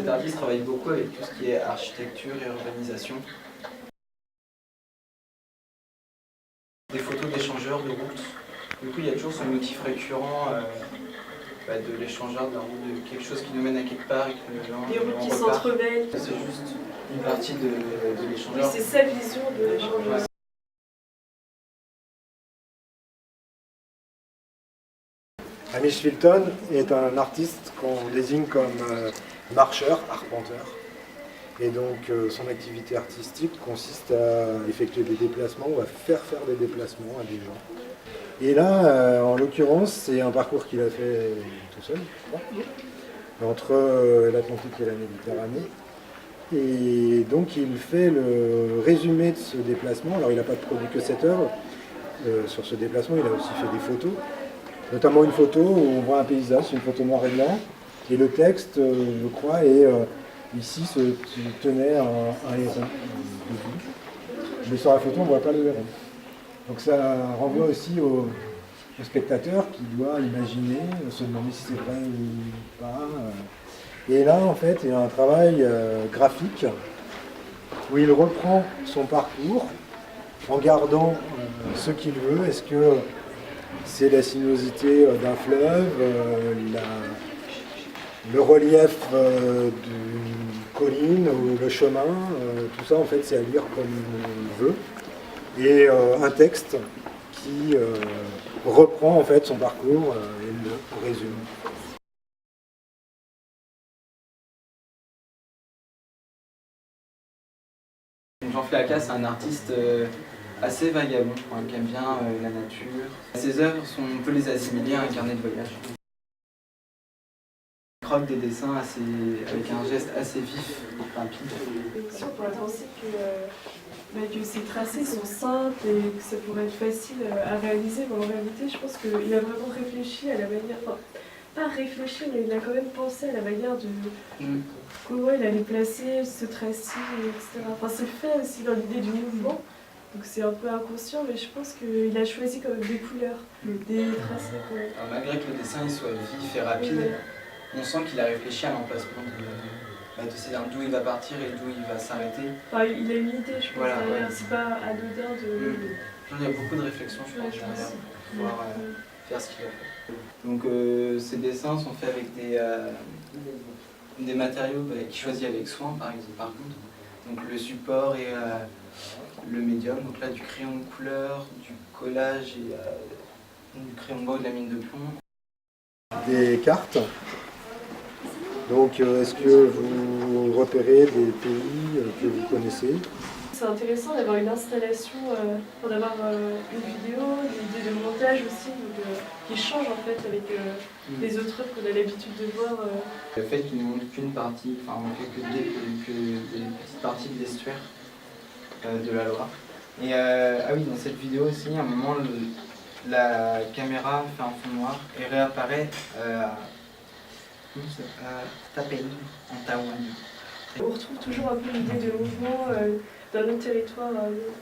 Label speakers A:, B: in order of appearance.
A: cet artiste travaille beaucoup avec tout ce qui est architecture et urbanisation. Des photos d'échangeurs de route. Du coup, il y a toujours ce motif récurrent de l'échangeur de la route, de quelque chose qui nous mène à quelque part et que
B: des routes qui s'entremêlent.
A: C'est juste une partie de l'échangeur.
B: Oui, c'est sa vision de l'échangeur.
A: Ouais.
C: Hamish Filton est un artiste qu'on désigne comme marcheur, arpenteur. Et donc son activité artistique consiste à effectuer des déplacements ou à faire des déplacements à des gens. Et là, en l'occurrence, c'est un parcours qu'il a fait tout seul, je crois, entre l'Atlantique et la Méditerranée. Et donc il fait le résumé de ce déplacement. Alors il n'a pas produit que 7 œuvres sur ce déplacement, il a aussi fait des photos. Notamment une photo où on voit un paysage, une photo noir et blanc. Et le texte, je crois, est ici se tenait un héron. Mais sur la photo, on ne voit pas le héron. Donc ça renvoie aussi au spectateur qui doit imaginer, se demander si c'est vrai ou pas. Et là, en fait, il y a un travail graphique où il reprend son parcours en gardant ce qu'il veut. Est-ce que c'est la sinuosité d'un fleuve, le relief d'une colline ou le chemin, tout ça en fait c'est à lire comme on veut. Et un texte qui reprend en fait son parcours et le résume.
A: Jean Flaca, c'est un artiste assez vagabond, qui aime bien la nature. Ses œuvres, on peut les assimiler à un carnet de voyage. Il croque des dessins avec un geste assez vif et limpide.
B: Si on pourrait penser que ces tracés sont simples et que ça pourrait être facile à réaliser, mais en réalité, je pense qu'il a vraiment réfléchi à la manière, enfin, pas réfléchi, mais il a quand même pensé à la manière de comment il allait placer ce tracé, etc. Enfin, c'est fait aussi dans l'idée du mouvement. Donc c'est un peu inconscient, mais je pense qu'il a choisi quand même des couleurs, des tracés.
A: Alors, malgré que le dessin il soit vif et rapide, on sent qu'il a réfléchi à l'emplacement de ses armes, d'où il va partir et d'où il va s'arrêter.
B: Enfin, il a une idée, je pense,
A: voilà,
B: derrière. C'est pas anodin de...
A: Il y a beaucoup de réflexions, je pense, derrière, pour pouvoir faire ce qu'il a fait. Donc ces dessins sont faits avec des matériaux qu'il choisit avec soin, par contre. Donc le support et le médium, donc là du crayon de couleur, du collage et du crayon de bois de la mine de plomb.
C: Des cartes. Donc est-ce que vous repérez des pays que vous connaissez?
B: C'est intéressant d'avoir une installation, d'avoir une vidéo, une idée de montage aussi, qui change en fait avec les autres œuvres qu'on a l'habitude de voir.
A: Le fait qu'il ne montre qu'une partie, enfin on fait que des petites parties de l'estuaire de la Loire. Et ah oui, dans cette vidéo aussi, à un moment, la caméra fait un fond noir et réapparaît à Tapei, en Taïwan.
B: On retrouve toujours un peu l'idée de mouvement d'un autre territoire à un autre.